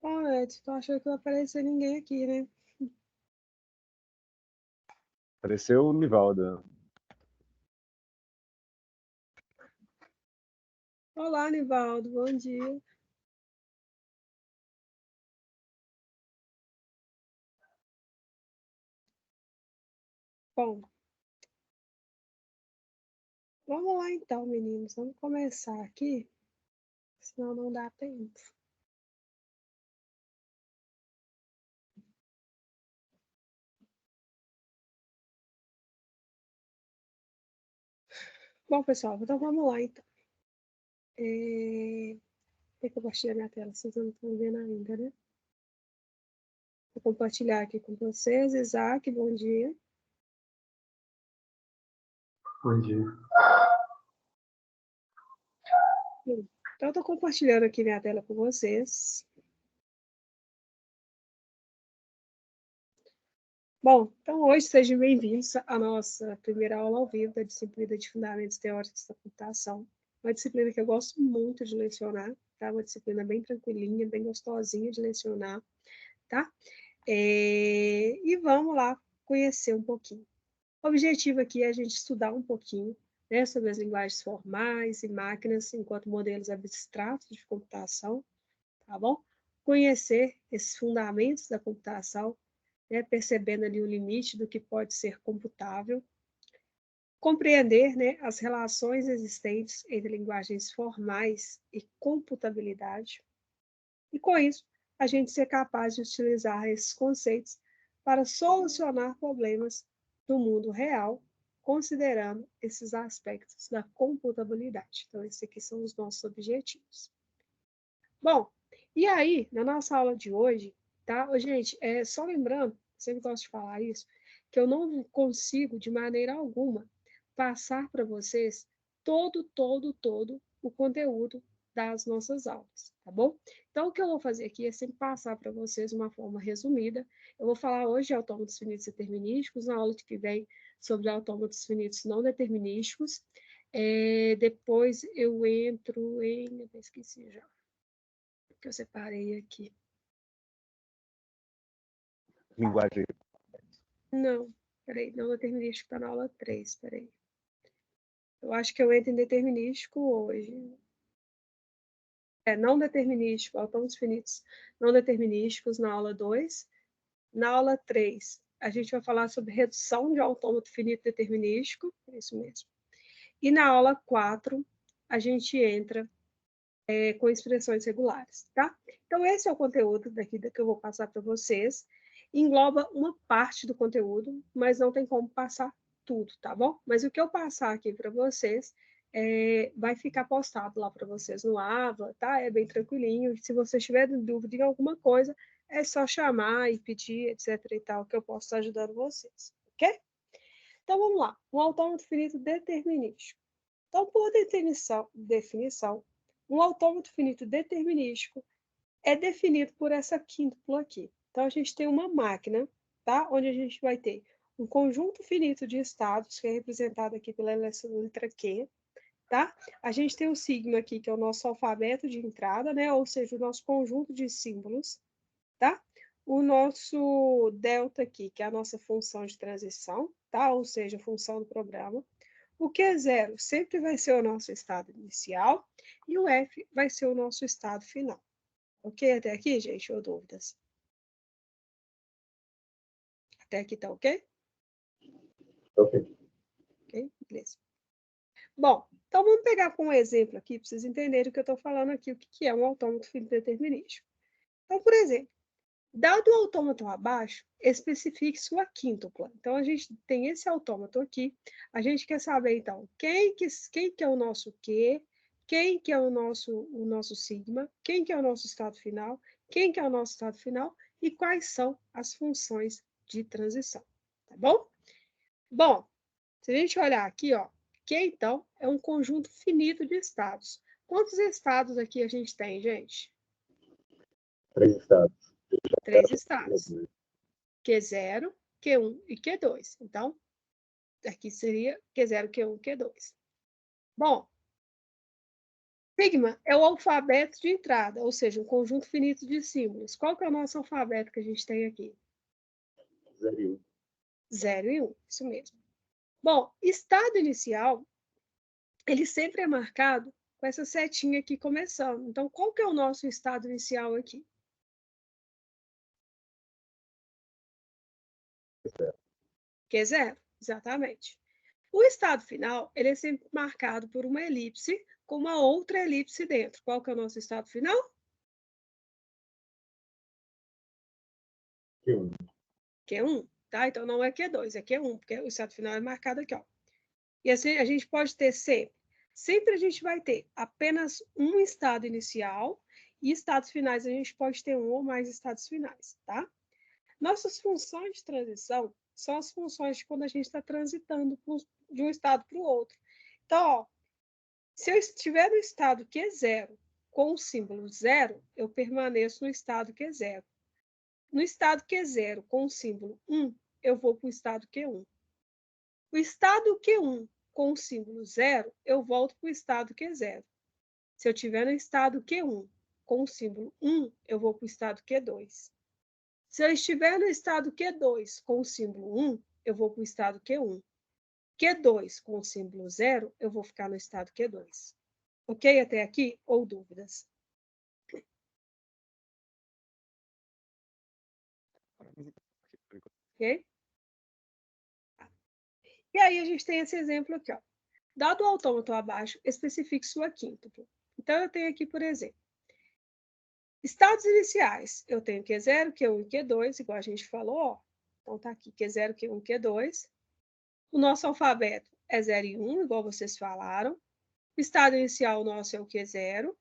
Ó, Edson, tô achando que não vai aparecer ninguém aqui, né? Apareceu o Nivalda. Olá, Nivaldo, bom dia. Bom, vamos lá então, meninos. Vamos começar aqui, senão não dá tempo. Bom, pessoal, então vamos lá então. Tem que compartilhar minha tela, vocês não estão vendo ainda, né? Vou compartilhar aqui com vocês. Isaac, bom dia. Bom dia. Então, eu estou compartilhando aqui minha tela com vocês. Bom, então hoje sejam bem-vindos à nossa primeira aula ao vivo da disciplina de Fundamentos Teóricos da Computação. Uma disciplina que eu gosto muito de lecionar, tá? Uma disciplina bem tranquilinha, bem gostosinha de lecionar, tá? E vamos lá conhecer um pouquinho. O objetivo aqui é a gente estudar um pouquinho, né, sobre as linguagens formais e máquinas enquanto modelos abstratos de computação, tá bom? Conhecer esses fundamentos da computação, né, percebendo ali o limite do que pode ser computável, compreender, né, as relações existentes entre linguagens formais e computabilidade, e com isso a gente ser capaz de utilizar esses conceitos para solucionar problemas do mundo real, considerando esses aspectos da computabilidade. Então, esses aqui são os nossos objetivos. Bom, e aí, na nossa aula de hoje, tá? Gente, só lembrando, sempre gosto de falar isso, que eu não consigo, de maneira alguma, passar para vocês todo o conteúdo das nossas aulas, tá bom? Então, o que eu vou fazer aqui é sempre passar para vocês uma forma resumida. Eu vou falar hoje de autômatos finitos determinísticos, na aula que vem sobre autômatos finitos não determinísticos. Depois eu entro em... Eu esqueci já que eu separei aqui. Linguagem. Não, peraí, não determinístico está na aula 3, peraí. Eu acho que eu entro em determinístico hoje. Não determinístico, autômatos finitos não determinísticos na aula 2. Na aula 3, a gente vai falar sobre redução de autômato finito determinístico, é isso mesmo. E na aula 4, a gente entra com expressões regulares, tá? Então, esse é o conteúdo daqui que eu vou passar para vocês. Engloba uma parte do conteúdo, mas não tem como passar tudo, tá bom? Mas o que eu passar aqui para vocês vai ficar postado lá para vocês no AVA, tá? É bem tranquilinho. Se você tiver dúvida em alguma coisa, é só chamar e pedir, etc e tal, que eu posso estar ajudando vocês, ok? Então, vamos lá. Um autômato finito determinístico. Então, por definição, um autômato finito determinístico é definido por essa quíntupla aqui. Então, a gente tem uma máquina, tá? Onde a gente vai ter um conjunto finito de estados, que é representado aqui pela letra Q, tá? A gente tem o sigma aqui, que é o nosso alfabeto de entrada, né? Ou seja, o nosso conjunto de símbolos, tá? O nosso delta aqui, que é a nossa função de transição, tá? Ou seja, a função do programa. O Q0 sempre vai ser o nosso estado inicial e o F vai ser o nosso estado final. Ok até aqui, gente? Ou dúvidas? Até aqui tá ok? Ok. Ok, beleza. Bom, então vamos pegar como exemplo aqui, para vocês entenderem o que eu estou falando aqui, o que é um autômato finito determinístico. Então, por exemplo, dado o autômato abaixo, especifique sua quíntupla. Então, a gente tem esse autômato aqui. A gente quer saber, então, quem que é o nosso Q, quem que é o nosso sigma, quem que é o nosso estado final, quem que é o nosso estado final e quais são as funções de transição. Tá bom? Bom, se a gente olhar aqui, ó, Q, então, é um conjunto finito de estados. Quantos estados aqui a gente tem, gente? 3 estados. 3 estados. Q0, Q1 e Q2. Então, aqui seria Q0, Q1, Q2. Bom, Sigma é o alfabeto de entrada, ou seja, um conjunto finito de símbolos. Qual que é o nosso alfabeto que a gente tem aqui? 0 e 1. 0 e 1, isso mesmo. Bom, estado inicial, ele sempre é marcado com essa setinha aqui começando. Então, qual que é o nosso estado inicial aqui? Que é 0, exatamente. O estado final, ele é sempre marcado por uma elipse com uma outra elipse dentro. Qual que é o nosso estado final? Q1. Q1, tá? Então, não é Q2, é Q1, porque o estado final é marcado aqui, ó. E assim, a gente pode ter sempre a gente vai ter apenas um estado inicial e estados finais a gente pode ter um ou mais estados finais, tá? Nossas funções de transição são as funções de quando a gente está transitando de um estado para o outro. Então, ó, se eu estiver no estado Q0 com o símbolo 0, eu permaneço no estado Q0. No estado Q0 com o símbolo 1, eu vou para o estado Q1. O estado Q1 com o símbolo 0, eu volto para o estado Q0. Se eu estiver no estado Q1 com o símbolo 1, eu vou para o estado Q2. Se eu estiver no estado Q2 com o símbolo 1, eu vou para o estado Q1. Q2 com o símbolo 0, eu vou ficar no estado Q2. Ok até aqui? Ou dúvidas? Ok? E aí a gente tem esse exemplo aqui, ó. Dado o autômato abaixo, especifique sua quíntupla. Então, eu tenho aqui, por exemplo, estados iniciais. Eu tenho Q0, Q1 e Q2, igual a gente falou, ó. Então, tá aqui Q0, Q1, Q2. O nosso alfabeto é 0 e 1, igual vocês falaram. O estado inicial nosso é o Q0.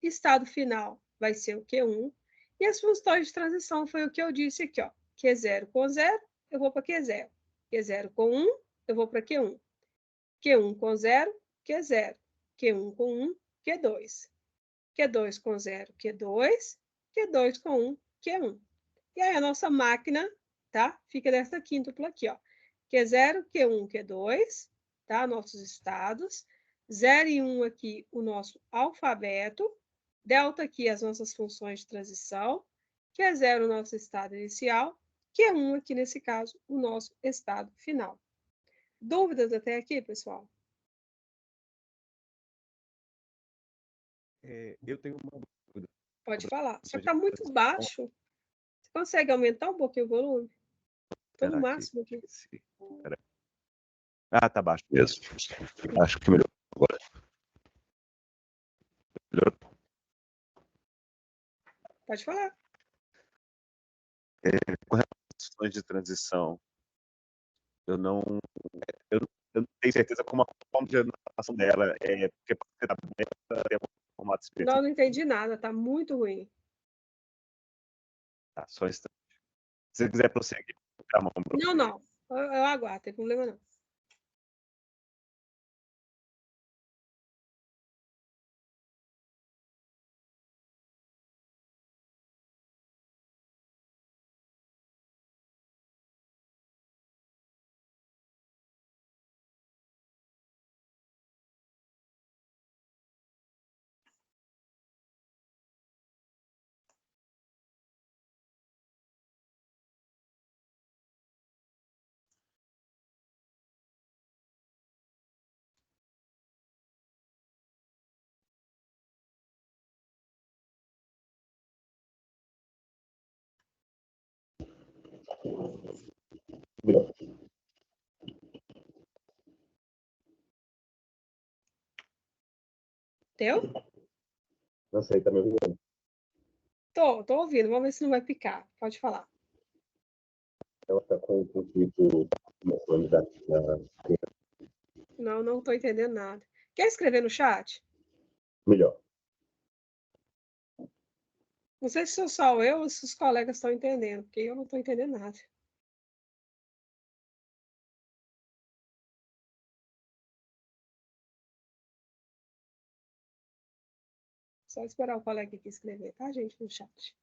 Estado final vai ser o Q1. E as funções de transição foi o que eu disse aqui, ó. Q0 com 0, eu vou para Q0. Q0 com 1, eu vou para Q1. Q1 com 0, Q0. Q1 com 1, Q2. Q2 com 0, Q2. Q2 com 1, Q1. E aí a nossa máquina, tá? Fica dessa quíntupla aqui, ó. Q0, Q1, Q2, tá? Nossos estados. 0 e 1 aqui, o nosso alfabeto. Delta aqui, as nossas funções de transição. Q0, o nosso estado inicial. Q1 aqui, nesse caso, o nosso estado final. Dúvidas até aqui, pessoal? Eu tenho uma dúvida Pode sobre falar. a Só função que de está muito transição. baixo. Você consegue aumentar um pouquinho o volume? Estou no Será que máximo aqui. Pera. Ah, tá baixo mesmo. Acho que melhorou agora. Melhorou. Pode falar. Com relação às funções de transição, eu não, eu não tenho certeza como a forma de anotação dela é porque você está tem um formato específico. Não entendi nada. Está muito ruim. Tá, só um instante. Se você quiser prosseguir, a mão pra Não, você. não. Eu aguardo, não tem problema não. Melhor. Deu? Não sei, tá me ouvindo? Tô ouvindo. Vamos ver se não vai picar. Pode falar. Ela tá com o conflito mostrando da. Não tô entendendo nada. Quer escrever no chat? Melhor. Não sei se sou só eu ou se os colegas estão entendendo, porque eu não estou entendendo nada. Só esperar o colega aqui escrever, tá, gente, no chat.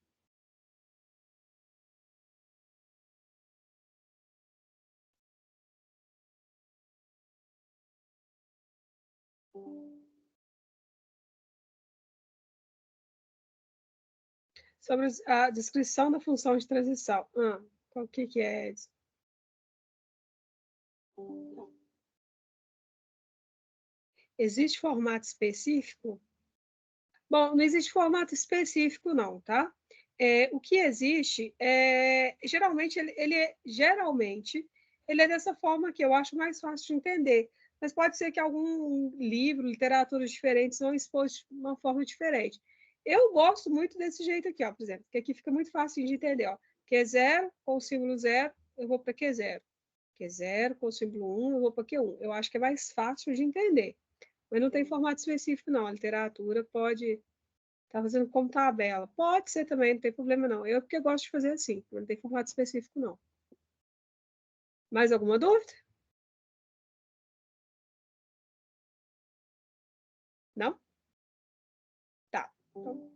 Sobre a descrição da função de transição. Qual que é, Edson? Existe formato específico? Bom, não existe formato específico, não, tá? O que existe geralmente ele é dessa forma que eu acho mais fácil de entender. Mas pode ser que algum livro, literaturas diferentes não expôs de uma forma diferente. Eu gosto muito desse jeito aqui, ó, por exemplo, que aqui fica muito fácil de entender, ó. Q0 com o símbolo 0, eu vou para Q0. Q0 com o símbolo 1, eu vou para Q1. Eu acho que é mais fácil de entender. Mas não tem formato específico, não. A literatura pode estar fazendo como tabela. Pode ser também, não tem problema, não. Eu porque gosto de fazer assim, não tem formato específico, não. Mais alguma dúvida? Não? Tá. Então,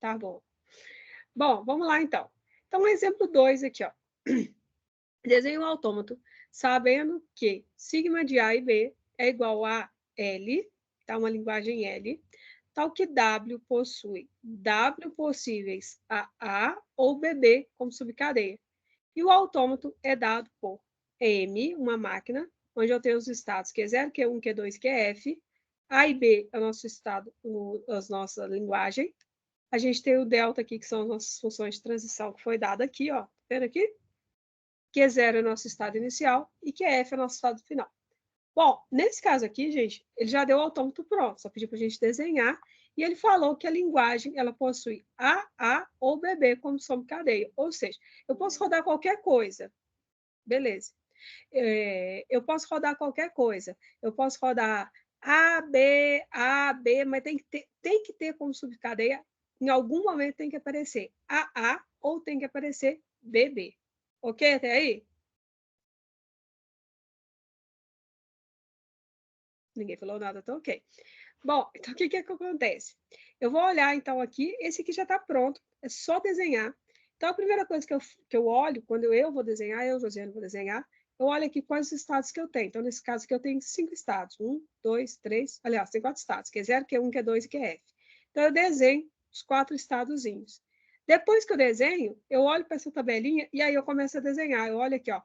tá bom. Bom, vamos lá, então. Então, exemplo 2 aqui, ó. Desenho um autômato, sabendo que sigma de A e B é igual a L, tá? Uma linguagem L, tal que W possui W possíveis a ou BB como subcadeia. E o autômato é dado por M, uma máquina, onde eu tenho os estados Q0, Q1, Q2, Qf. A e B é o nosso estado, a nossa linguagem. A gente tem o delta aqui, que são as nossas funções de transição, que foi dado aqui, ó. Tá vendo aqui? Q0 é o nosso estado inicial e Qf é o nosso estado final. Bom, nesse caso aqui, gente, ele já deu o autômato pronto, só pediu para a gente desenhar, e ele falou que a linguagem ela possui A ou BB como subcadeia, ou seja, eu posso rodar qualquer coisa, beleza. Eu posso rodar qualquer coisa, eu posso rodar A, B, mas tem que ter como subcadeia, em algum momento tem que aparecer A ou tem que aparecer BB. Ok até aí? Ninguém falou nada, tá ok. Bom, então o que acontece? Eu vou olhar, então, aqui, esse aqui já está pronto, é só desenhar. Então, a primeira coisa que eu olho, quando eu vou desenhar, eu, Josiane, vou desenhar, eu olho aqui quais os estados que eu tenho. Então, nesse caso aqui, eu tenho 5 estados. 1, 2, 3, aliás, tem 4 estados, Q0, Q1, Q2 e Qf. Então, eu desenho os 4 estadozinhos. Depois que eu desenho, eu olho para essa tabelinha e aí eu começo a desenhar. Eu olho aqui, ó.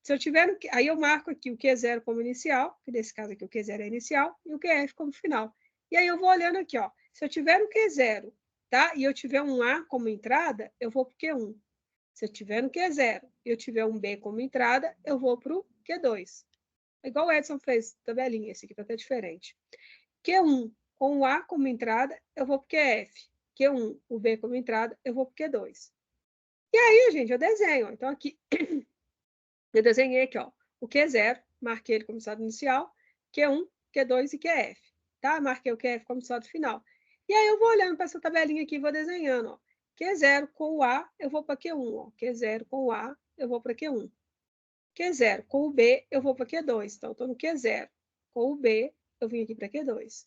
Se eu tiver, aí eu marco aqui o Q0 como inicial, que nesse caso aqui o Q0 é inicial, e o Qf como final. E aí eu vou olhando aqui, ó. Se eu tiver no Q0, tá? E eu tiver um A como entrada, eu vou para o Q1. Se eu tiver no Q0 e eu tiver um B como entrada, eu vou para o Q2. É igual o Edson fez, tabelinha, esse aqui está até diferente. Q1 com o A como entrada, eu vou para o QF. Q1, o B como entrada, eu vou para o Q2. E aí, gente, eu desenho. Então, aqui, eu desenhei aqui, ó, o Q0, marquei ele como estado inicial, Q1, Q2 e Qf, tá? Marquei o Qf como estado final. E aí eu vou olhando para essa tabelinha aqui e vou desenhando, ó. Q0 com o A, eu vou para Q1, ó. Q0 com o A, eu vou para Q1. Q0 com o B, eu vou para Q2. Então, eu estou no Q0 com o B, eu vim aqui para Q2.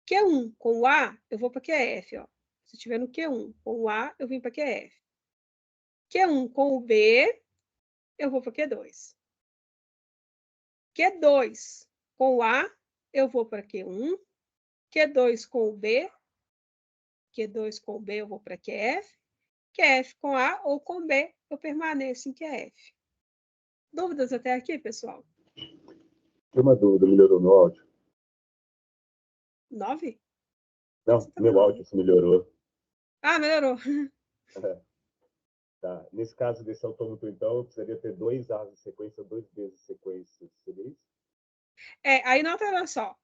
Q1 com o A, eu vou para Qf, ó. Se estiver no Q1 com o A, eu vim para Qf. Q1 com o B, eu vou para Q2. Q2 com o A, eu vou para Q1. Q2 com o B. Q2 com o B, eu vou para Qf. Qf com A ou com B, eu permaneço em Qf. Dúvidas até aqui, pessoal? Tem uma dúvida, melhorou no áudio? 9? Não, meu áudio se melhorou. Ah, melhorou. Tá. Nesse caso desse autômato, então, eu precisaria ter 2 A's em sequência, 2 B's em sequência. Seria isso? Aí nota olha só.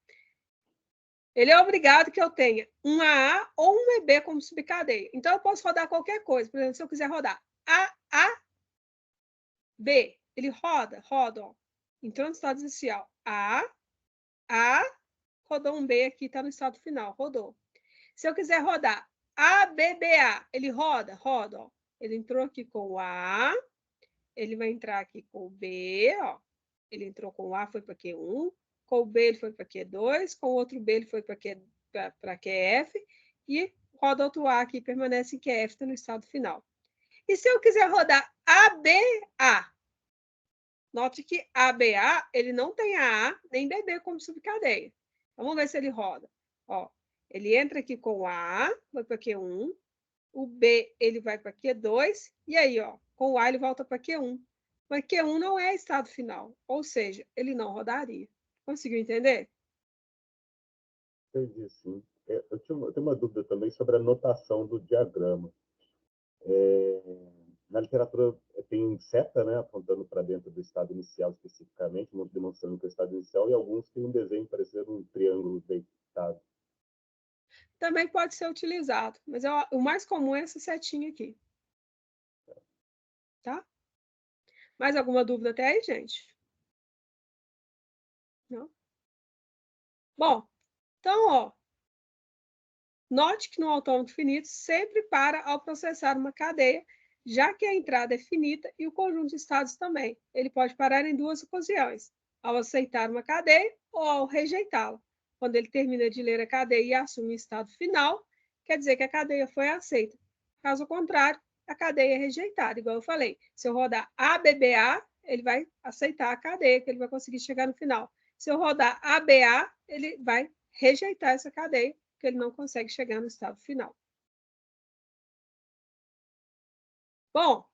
Ele é obrigado que eu tenha um AA ou um EB como subcadeia. Então, eu posso rodar qualquer coisa. Por exemplo, se eu quiser rodar A, B, ele roda, ó. Entrou no estado inicial. A, rodou um B aqui, está no estado final, rodou. Se eu quiser rodar ABBA, ele roda, ó. Ele entrou aqui com o A, ele vai entrar aqui com o B, ó. Ele entrou com o A, foi para Q1, com o B ele foi para Q2, com o outro B ele foi para QF, e roda outro A aqui, permanece em QF, está no estado final. E se eu quiser rodar ABA, note que ABA, ele não tem AA nem BB como subcadeia. Vamos ver se ele roda. Ó, ele entra aqui com A, vai para Q1, o B ele vai para Q2, e aí, ó, com o A ele volta para Q1. Mas Q1 não é estado final, ou seja, ele não rodaria. Conseguiu entender? Entendi, sim. Eu tenho uma dúvida também sobre a notação do diagrama. Na literatura tem seta, né, apontando para dentro do estado inicial especificamente, demonstrando que é o estado inicial, e alguns têm um desenho parecendo um triângulo deitado. Também pode ser utilizado, mas o mais comum é essa setinha aqui. Tá? Mais alguma dúvida até aí, gente? Não? Bom, então, ó, note que no autômato finito sempre para ao processar uma cadeia, já que a entrada é finita e o conjunto de estados também. Ele pode parar em duas ocasiões, ao aceitar uma cadeia ou ao rejeitá-la. Quando ele termina de ler a cadeia e assume o estado final, quer dizer que a cadeia foi aceita. Caso contrário, a cadeia é rejeitada, igual eu falei. Se eu rodar ABBA, ele vai aceitar a cadeia, que ele vai conseguir chegar no final. Se eu rodar ABA, ele vai rejeitar essa cadeia, porque ele não consegue chegar no estado final. Bom,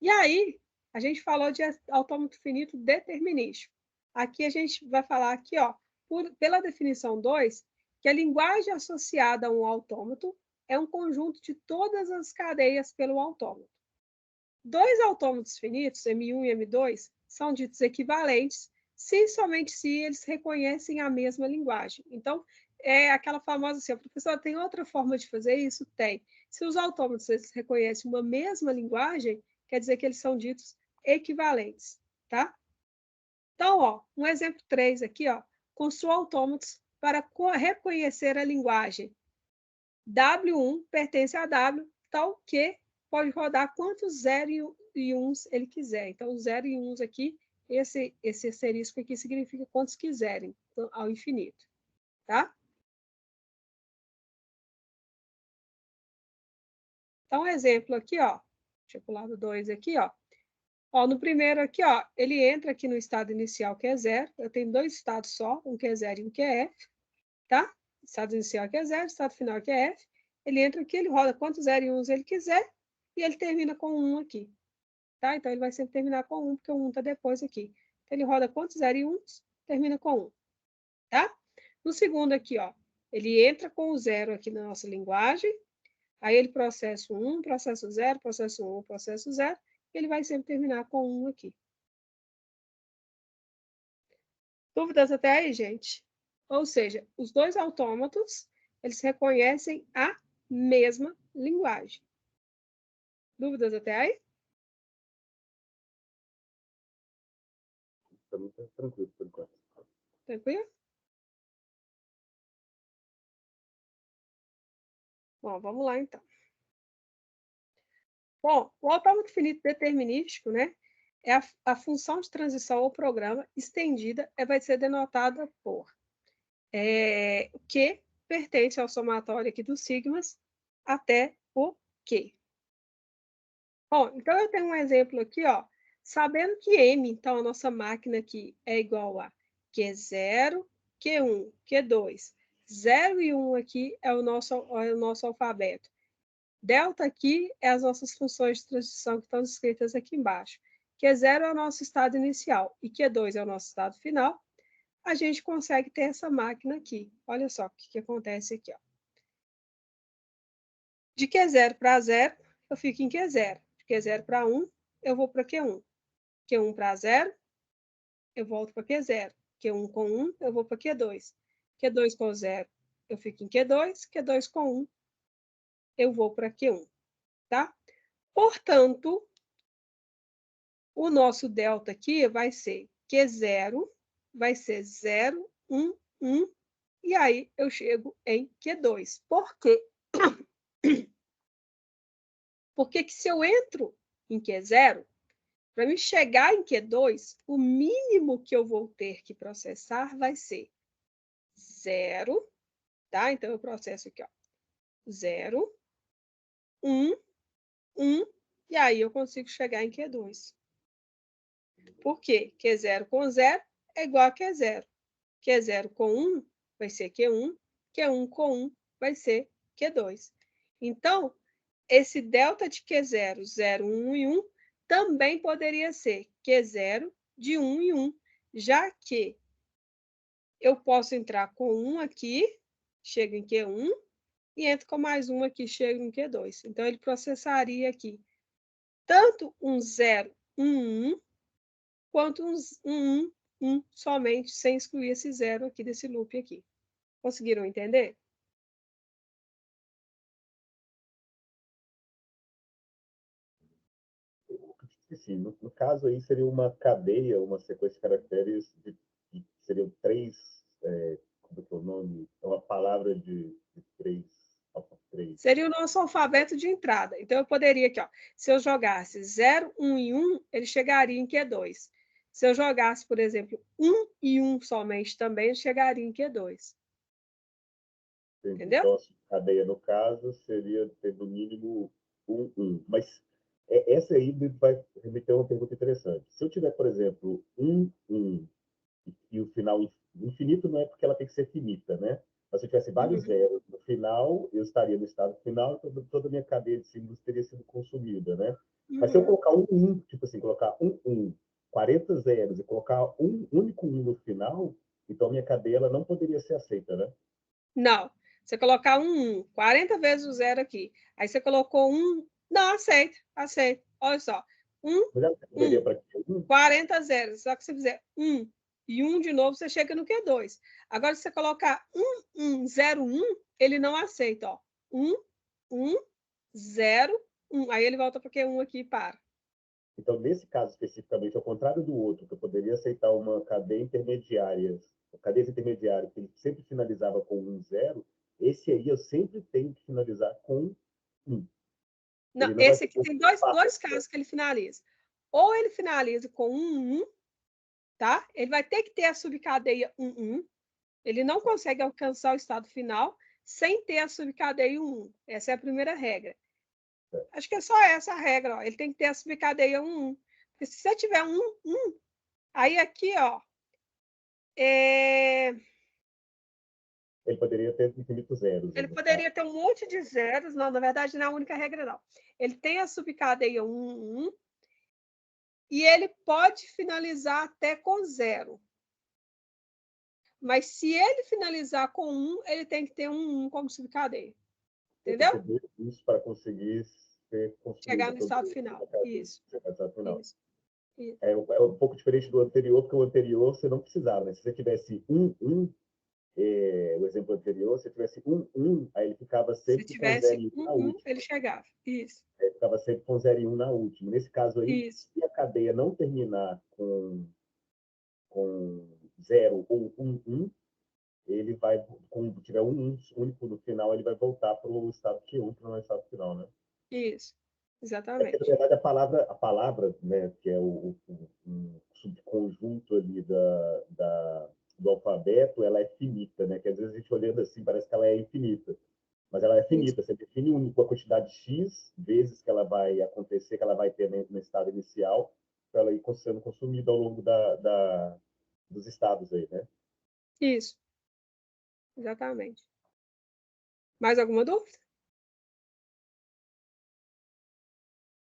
e aí a gente falou de autômato finito determinístico. Aqui a gente vai falar aqui, ó, pela definição 2, que a linguagem associada a um autômato é um conjunto de todas as cadeias pelo autômato. Dois autômatos finitos, M1 e M2, são ditos equivalentes se somente se eles reconhecem a mesma linguagem. Então, é aquela famosa assim, professor, tem outra forma de fazer isso? Tem. Se os autômatos eles reconhecem uma mesma linguagem, quer dizer que eles são ditos equivalentes, tá? Então, ó, um exemplo 3 aqui, ó, construa autômatos para reconhecer a linguagem. W1 pertence a W, tal que pode rodar quantos 0 e 1 ele quiser. Então, 0 e 1 aqui, esse asterisco aqui significa quantos quiserem, então, ao infinito, tá? Então, um exemplo aqui, ó, deixa eu pular do 2 aqui, ó. Ó, no primeiro aqui, ó, ele entra aqui no estado inicial, que é 0. Eu tenho dois estados só, um que é 0 e um que é F, tá? Estado inicial que é 0, estado final que é F. Ele entra aqui, ele roda quantos 0 e 1 ele quiser, e ele termina com 1 aqui. Tá? Então, ele vai sempre terminar com 1, porque o 1 está depois aqui. Então, ele roda quantos 0 e 1, termina com 1. Tá? No segundo aqui, ó, ele entra com o 0 aqui na nossa linguagem, aí ele processa o 1, processa o 0, processa o 1, processa o 0, e ele vai sempre terminar com 1 aqui. Dúvidas até aí, gente? Ou seja, os dois autômatos, eles reconhecem a mesma linguagem. Dúvidas até aí? Também está tranquilo por enquanto. Tranquilo? Bom, vamos lá então. Bom, o autômato finito determinístico, né, é a função de transição ao programa estendida vai ser denotada por o que pertence ao somatório aqui dos sigmas até o Q. Bom, então eu tenho um exemplo aqui, ó, sabendo que M, então a nossa máquina aqui é igual a Q0, Q1, Q2, 0 e 1 aqui é o nosso alfabeto. Delta aqui é as nossas funções de transição que estão escritas aqui embaixo. Q0 é o nosso estado inicial e Q2 é o nosso estado final. A gente consegue ter essa máquina aqui. Olha só o que acontece aqui. Ó. De Q0 para 0, eu fico em Q0. De Q0 para 1, eu vou para Q1. Q1 para 0, eu volto para Q0. Q1 com 1, eu vou para Q2. Q2 com 0, eu fico em Q2. Q2 com 1, eu vou para Q1. Tá? Portanto, o nosso delta aqui vai ser Q0, vai ser 0, 1, 1, e aí eu chego em Q2. Por quê? Porque que se eu entro em Q0, para me chegar em Q2, o mínimo que eu vou ter que processar vai ser 0, tá? Então, eu processo aqui, ó, 0, 1, 1, e aí eu consigo chegar em Q2. Por quê? Q0 com 0 é igual a Q0. Q0 com 1 vai ser Q1, Q1 com 1 vai ser Q2. Então, esse delta de Q0, 0, 1 e 1, também poderia ser Q0 de 1 e 1, já que eu posso entrar com 1 aqui, chego em Q1, e entro com mais 1 aqui, chego em Q2. Então, ele processaria aqui tanto um 0, 1, 1, quanto um 1, 1 somente, sem excluir esse 0 aqui desse loop aqui. Conseguiram entender? Sim, no caso aí seria uma cadeia, uma sequência de caracteres seriam três, como é que é o nome? É uma palavra de três. Seria o nosso alfabeto de entrada. Então, eu poderia aqui, ó, se eu jogasse 0, 1 e 1, ele chegaria em Q2. Se eu jogasse, por exemplo, 1 e 1 somente também, ele chegaria em Q2. Entendeu? Então, a cadeia, no caso, seria ter no mínimo 1, 1. Mas essa aí vai remeter a uma pergunta interessante. Se eu tiver, por exemplo, 1, 1, e o final infinito não é porque ela tem que ser finita, né? Mas se eu tivesse vários zeros no final, eu estaria no estado final, toda a minha cadeia de símbolos teria sido consumida, né? Mas se eu colocar um 1, tipo assim, colocar 1, 1, 40 zeros e colocar um único 1 no final, então a minha cadeia ela não poderia ser aceita, né? Não. Você colocar um 1, 40 vezes o 0 aqui. Aí você colocou 1, não, aceita, aceita. Olha só. 1, 1, 40 zeros. Só que se fizer 1 e 1 de novo, você chega no Q2. Agora, se você colocar 1, 1, 0, 1, ele não aceita, ó. 1, 1, 0, 1. Aí ele volta para Q1 aqui e para. Então, nesse caso especificamente, ao contrário do outro, que eu poderia aceitar uma cadeias intermediárias que ele sempre finalizava com 1, 0, esse aí eu sempre tenho que finalizar com 1. Não, esse aqui tem dois casos que ele finaliza. Ou ele finaliza com 1, 1, tá? Ele vai ter que ter a subcadeia 1, 1. Ele não consegue alcançar o estado final sem ter a subcadeia 1, 1. Essa é a primeira regra. Acho que é só essa a regra, ó. Ele tem que ter a subcadeia 1, 1. Porque se você tiver 1, 1, aí aqui, ó, ele poderia ter infinitos zeros. ele poderia ter um monte de zeros. Não, na verdade, não é a única regra, não. Ele tem a subcadeia 1, 1, e ele pode finalizar até com 0. Mas se ele finalizar com 1, ele tem que ter um 1 como subcadeia. Entendeu? Isso para conseguir ser chegar no estado final. Isso. Isso. É um pouco diferente do anterior, porque o anterior você não precisava, né? Se você tivesse 1, 1, o exemplo anterior, se tivesse 1, 1, aí ele ficava sempre com 0 e 1 na última. Ele chegava. Isso. Ele ficava sempre com 0 e 1 na última. Nesse caso aí, Isso. se a cadeia não terminar com 0 ou 1, 1, ele vai, quando tiver um 1 único no final, ele vai voltar para o estado Q1, que não é o estado final, né? Isso. Exatamente. Na verdade, a palavra, né, que é um subconjunto ali do alfabeto, ela é finita, né? Que às vezes a gente olhando assim parece que ela é infinita, mas ela é finita. Você define uma quantidade X vezes que ela vai acontecer, que ela vai ter no estado inicial, para ela ir sendo consumida ao longo dos estados aí, né? Isso. Exatamente. Mais alguma dúvida?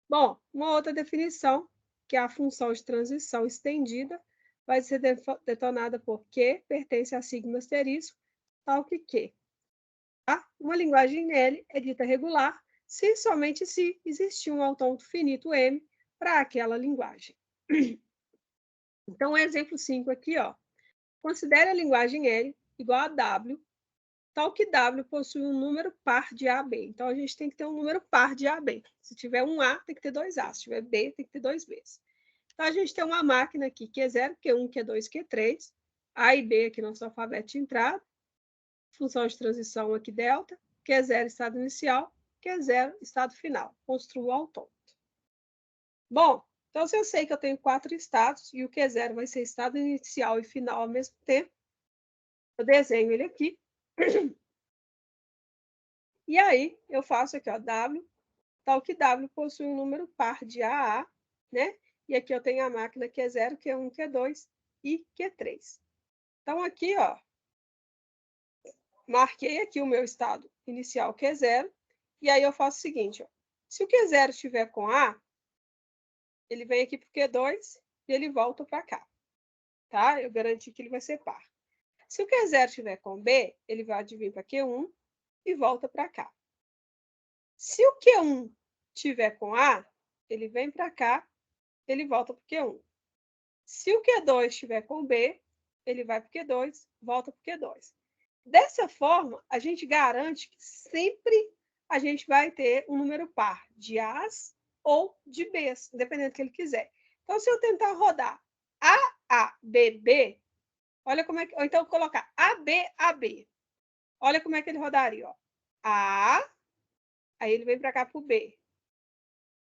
Bom, uma outra definição, que é a função de transição estendida, vai ser detonada por Q, pertence a sigma asterisco, tal que Q. Tá? Uma linguagem L é dita regular se e somente se existir um autômato finito M para aquela linguagem. Então, o exemplo 5 aqui, ó. Considere a linguagem L igual a W, tal que W possui um número par de A, B. Então, a gente tem que ter um número par de A, B. Se tiver um A, tem que ter dois A. Se tiver B, tem que ter dois Bs. Então, a gente tem uma máquina aqui, Q0, Q1, Q2, Q3. A e B aqui no nosso alfabeto de entrada. Função de transição aqui, delta. Q0, estado inicial. Q0, estado final. Construo o autômato. Bom, então, se eu sei que eu tenho 4 estados e o Q0 vai ser estado inicial e final ao mesmo tempo, eu desenho ele aqui. E aí, eu faço aqui, ó, W, tal que W possui um número par de AA, né? E aqui eu tenho a máquina Q0, Q1, Q2 e Q3. Então, aqui, ó, marquei aqui o meu estado inicial Q0, e aí eu faço o seguinte, ó, Se o Q0 estiver com A, ele vem aqui para o Q2 e ele volta para cá. Tá? Eu garanti que ele vai ser par. Se o Q0 estiver com B, ele vai vir para Q1 e volta para cá. Se o Q1 estiver com A, ele vem para cá, ele volta para o Q1. Se o Q2 estiver com B, ele vai para o Q2, volta para o Q2. Dessa forma, a gente garante que sempre a gente vai ter um número par de A's ou de B's, dependendo do que ele quiser. Então, se eu tentar rodar A, B, B, olha como é que... Ou então, colocar A, B. Olha como é que ele rodaria, ó. A, aí ele vem para cá para o B.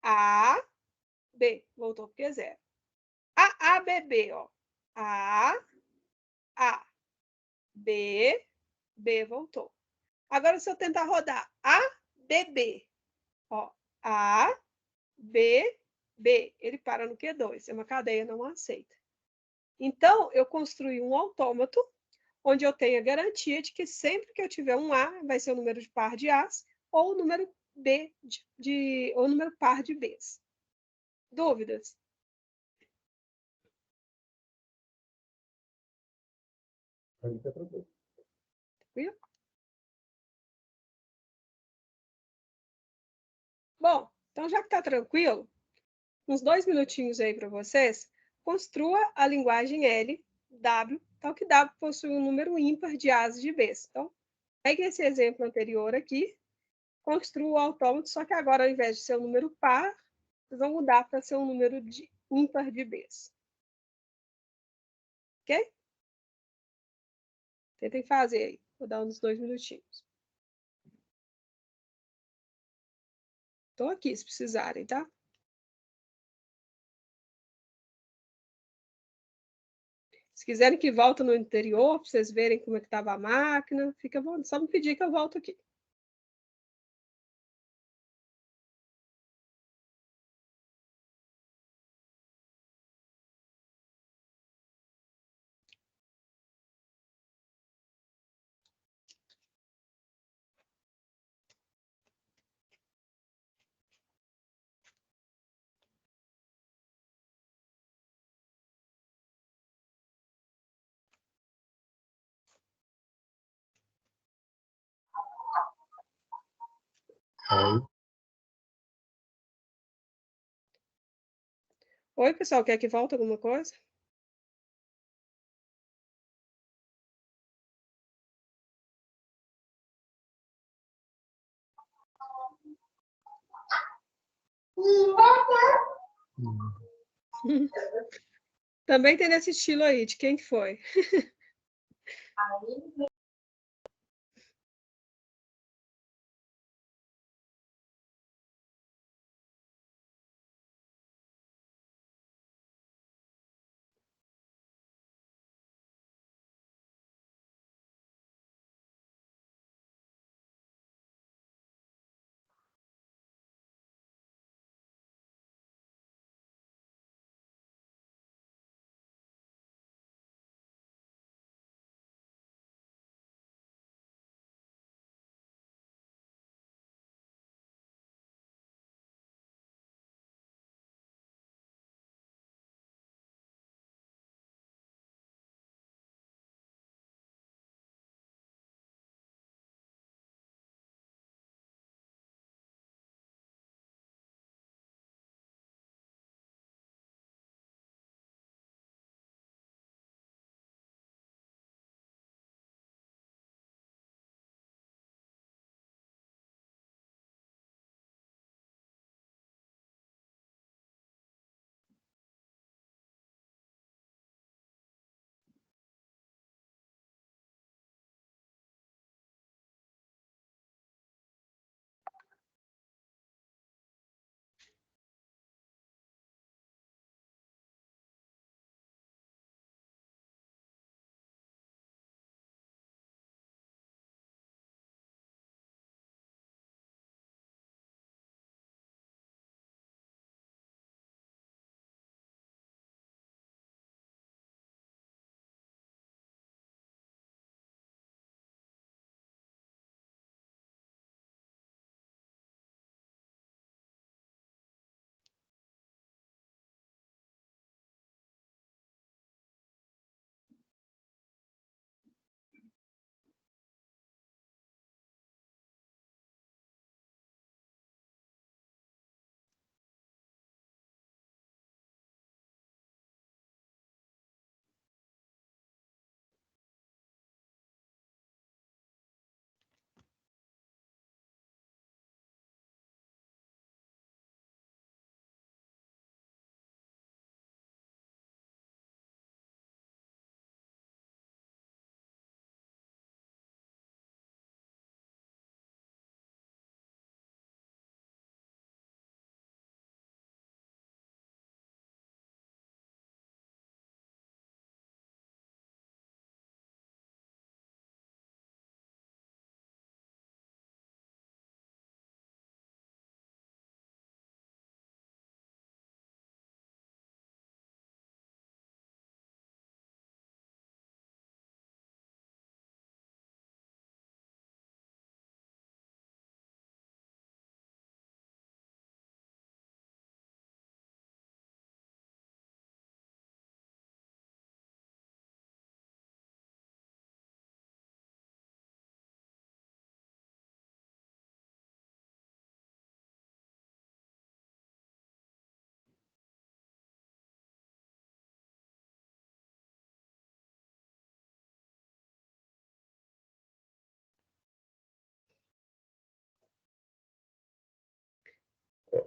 A, B, voltou para o Q0. A, B, B, ó. A, B, B, voltou. Agora, se eu tentar rodar A, B, B, ó. A, B, B, ele para no Q2. É uma cadeia não aceita. Então, eu construí um autômato onde eu tenho a garantia de que sempre que eu tiver um A, vai ser o número de par de A's ou o número B ou o número par de B's. Dúvidas? Tranquilo? Bom, então já que está tranquilo, uns 2 minutinhos aí para vocês, construa a linguagem L, W, tal que W possui um número ímpar de A's e de B's. Então, pegue esse exemplo anterior aqui, construa o autômato, só que agora, ao invés de ser um número par, vocês vão mudar para ser um número ímpar de B's. Ok? Tentem fazer aí. Vou dar uns 2 minutinhos. Estou aqui, se precisarem, tá? Se quiserem que volte no interior, para vocês verem como é que estava a máquina, fica bom. Só me pedir que eu volto aqui. Oi, pessoal, quer que volte alguma coisa? Também tem nesse estilo aí, de quem foi?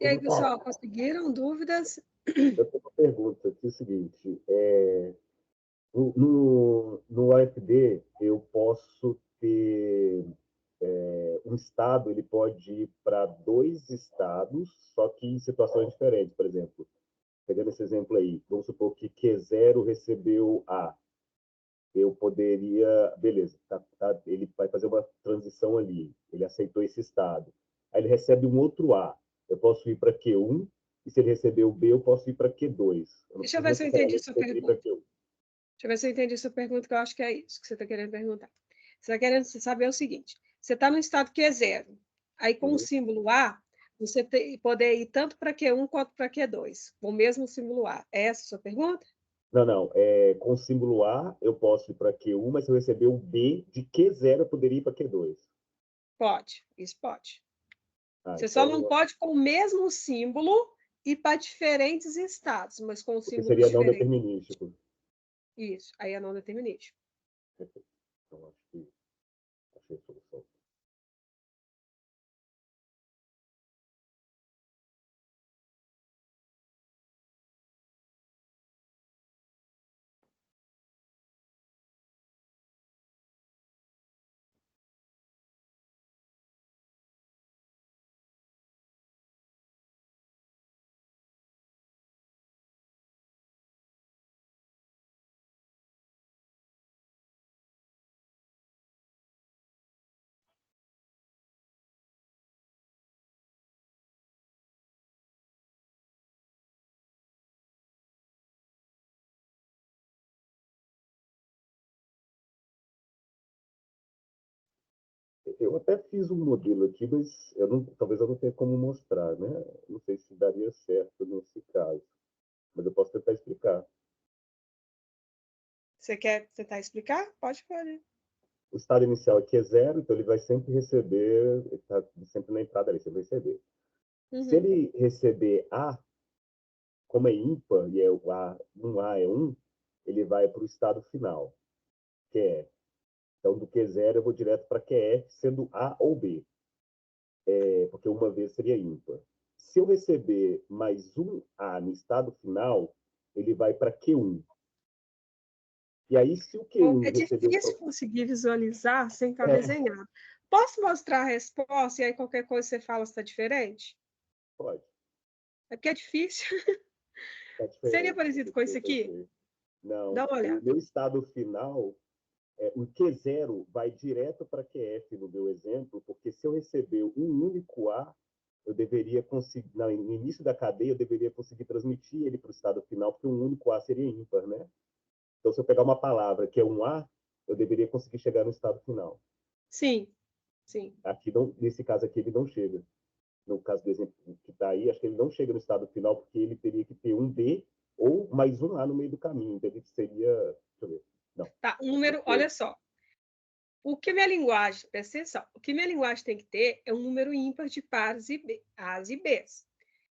E aí, pessoal, conseguiram dúvidas? Eu tenho uma pergunta aqui, é o seguinte, no AFD eu posso ter um estado, ele pode ir para dois estados, só que em situações diferentes. Por exemplo, pegando esse exemplo aí, vamos supor que Q0 recebeu A. Eu poderia, beleza, ele vai fazer uma transição ali, ele aceitou esse estado. Aí ele recebe um outro A. Eu posso ir para Q1, e se ele receber o B, eu posso ir para Q2. Eu não Deixa eu preciso ver se eu entendi necessariamente sua ir para pergunta. Q1. Deixa eu ver se eu entendi sua pergunta, que eu acho que é isso que você está querendo perguntar. Você está querendo saber o seguinte: você está no estado Q0, aí com o símbolo A, você poder ir tanto para Q1 quanto para Q2, com o mesmo símbolo A. É essa a sua pergunta? Não. Com o símbolo A, eu posso ir para Q1, mas se eu receber o B de Q0, eu poderia ir para Q2. Pode, isso pode. Ah, Você só não então, pode, com o mesmo símbolo, ir para diferentes estados, mas com porque símbolos seria não diferentes. determinístico. Isso, aí é não determinístico. Perfeito. Então, acho que achei a solução. Eu até fiz um modelo aqui, mas talvez eu não tenha como mostrar, né? Não sei se daria certo nesse caso, mas eu posso tentar explicar. Você quer tentar explicar? Pode fazer. O estado inicial aqui é zero, então ele vai sempre receber, ele está sempre na entrada ali, sempre receber. Se Uhum. ele receber A, como é ímpar e o A é 1, ele vai para o estado final, que é. Então, do Q0 eu vou direto para QF, sendo A ou B, porque uma vez seria ímpar. Se eu receber mais um A no estado final, ele vai para Q1. E aí, se o Bom, Q1 é receber difícil conseguir visualizar sem estar É, desenhado. Posso mostrar a resposta e aí qualquer coisa você fala se está diferente? pode. É porque é difícil. Tá Seria diferente. parecido com isso aqui? Não, Dá uma o olhada. meu estado final, o Q0 vai direto para QF no meu exemplo, porque se eu receber um único A, eu deveria conseguir, no início da cadeia, eu deveria conseguir transmitir ele para o estado final, porque um único A seria ímpar, né? Então, se eu pegar uma palavra que é um A, eu deveria conseguir chegar no estado final. Sim, sim. Aqui não, nesse caso aqui, ele não chega. No caso do exemplo que está aí, acho que ele não chega no estado final, porque ele teria que ter um B ou mais um A no meio do caminho. Então, ele seria. Deixa eu ver. Não. Tá, um número, olha só. O que minha linguagem, presta atenção, o que minha linguagem tem que ter é um número ímpar de pares e B, A's e B's.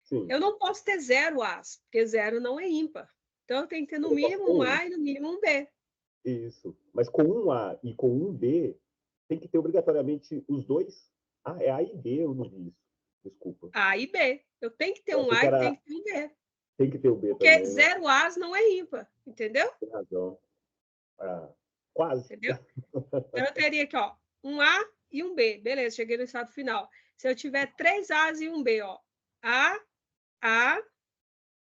Sim. Eu não posso ter 0 A's, porque 0 não é ímpar. Então, eu tenho que ter no Eu posso mínimo ter um um. A e no mínimo um B. Isso. Mas com um A e com um B, tem que ter obrigatoriamente os dois. Ah, é A e B, eu não vi isso. Desculpa. A e B. Eu tenho que ter Eu um achei A que e tem era. que ter um B. Tem que ter o B Porque também, né? 0 A's não é ímpar, entendeu? Tem razão. Ah, quase. Entendeu? Então, eu teria aqui, ó, um A e um B. Beleza, cheguei no estado final. Se eu tiver 3 A's e um B, ó, A, A,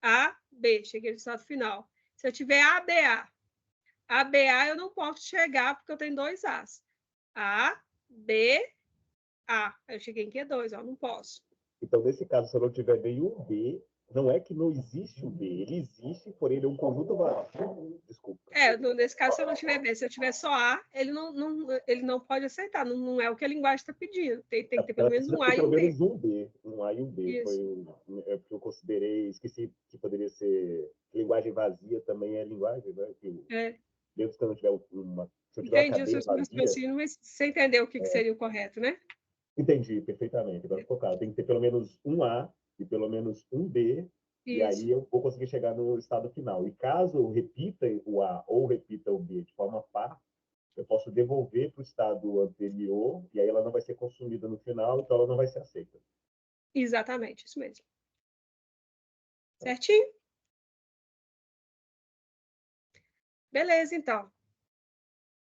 A, B. Cheguei no estado final. Se eu tiver A, B, A. A, B, A eu não posso chegar porque eu tenho 2 A's. A, B, A. Eu cheguei em Q2, ó, não posso. Então, nesse caso, se eu não tiver nenhum B, não é que não existe o B. Ele existe, porém ele é um conjunto vazio. Desculpa. Nesse caso, se eu não tiver B, se eu tiver só A, ele não pode aceitar. Não, não é o que a linguagem está pedindo. Tem que ter pelo Ela menos precisa um ter A e pelo um B. menos um B, um A e um B. Isso. É porque eu considerei, esqueci que poderia ser linguagem vazia também é linguagem, né? Que, É. mesmo se eu não tiver se eu tiver uma Entendi o seu cadeia vazia, raciocínio, mas você entendeu o que seria o correto, né? entendi perfeitamente. Agora ficou claro. Tem que ter pelo menos um A e pelo menos um B, e Isso. aí eu vou conseguir chegar no estado final. E caso eu repita o A ou repita o B de forma par, eu posso devolver para o estado anterior, e aí ela não vai ser consumida no final, então ela não vai ser aceita. Exatamente, isso mesmo. Certinho? Beleza, então.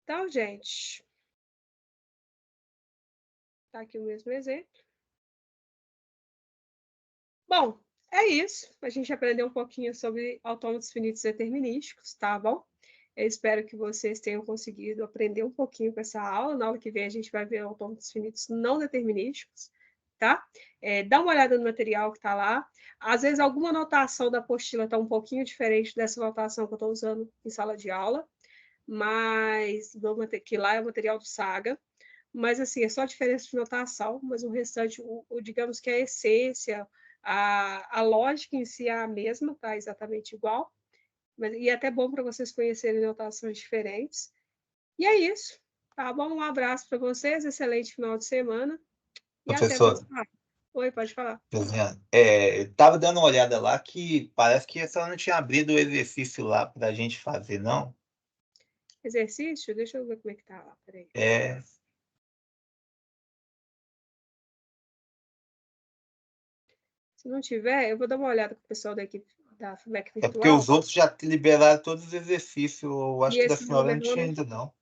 Então, gente, tá aqui o mesmo exemplo. Bom, é isso. A gente aprendeu um pouquinho sobre autômatos finitos determinísticos, tá bom? Eu espero que vocês tenham conseguido aprender um pouquinho com essa aula. Na aula que vem a gente vai ver autômatos finitos não determinísticos, tá? Dá uma olhada no material que está lá. Às vezes alguma anotação da apostila está um pouquinho diferente dessa anotação que eu estou usando em sala de aula, mas que lá é o material do Saga. Mas, assim, é só diferença de notação, mas o restante, digamos que a essência, a lógica em si é a mesma, tá? Exatamente igual. E é até bom para vocês conhecerem notações diferentes. E é isso, tá bom? Um abraço para vocês, excelente final de semana e até a Professor, próxima. Oi, pode falar. estava dando uma olhada lá que parece que a senhora não tinha abrido o exercício lá para a gente fazer, não? Exercício? Deixa eu ver como é que tá lá, peraí. Se não tiver, eu vou dar uma olhada com o pessoal da equipe da FUMEC É porque Virtual. os outros já liberaram todos os exercícios. Eu acho E que da esse não senhora não liberou, tinha né? ainda, não.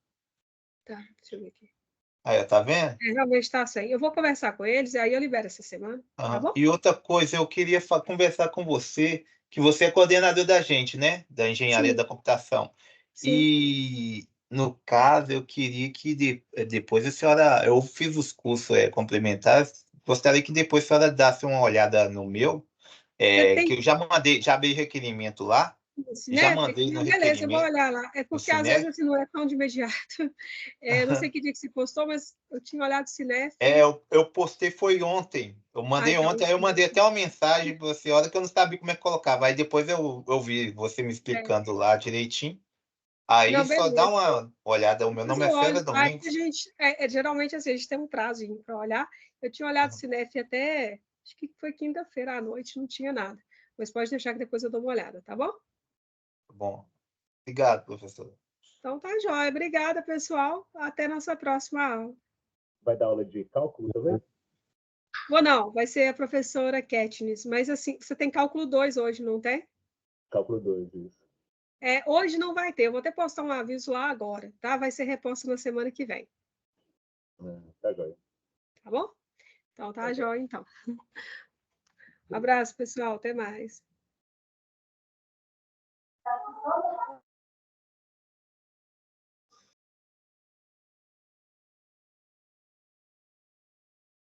Tá, deixa eu ver aqui. Aí, tá vendo? Realmente está sem. Eu vou conversar com eles e aí eu libero essa semana, tá bom? E outra coisa, eu queria conversar com você, que você é coordenador da gente, né? Da engenharia Sim, da computação. sim. E, no caso, eu queria que depois a senhora... Eu fiz os cursos complementares, gostaria que depois a senhora desse uma olhada no meu, Você tem que eu já abri requerimento lá, já Cinef? mandei no Não, beleza, eu vou requerimento olhar lá. É no porque às vezes Cinef. assim, não é tão de imediato. Não sei que dia que se postou, mas eu tinha olhado o Cinef. Eu postei foi ontem. Eu mandei Então, ontem, aí eu mandei até uma mensagem para você, hora que eu não sabia como é que colocava. Aí depois eu vi você me explicando lá direitinho. Aí não, só dá beleza. uma olhada. O meu Depois nome eu é olho. César Aí a Domingos. gente, geralmente assim, a gente tem um prazo para olhar. Eu tinha olhado o Cinef até, acho que foi quinta-feira à noite, não tinha nada. Mas pode deixar que depois eu dou uma olhada, tá bom? Bom, obrigado, professor. Então tá jóia. Obrigada, pessoal. Até nossa próxima aula. Vai dar aula de cálculo também? Vou não, vai ser a professora Katniss. Mas assim, você tem cálculo 2 hoje, não tem? Cálculo 2, isso. Hoje não vai ter, eu vou até postar um aviso lá agora, tá? Vai ser reposto na semana que vem. Tá jóia. Tá bom? Então tá Tá jóia, então. Abraço, pessoal. Até mais.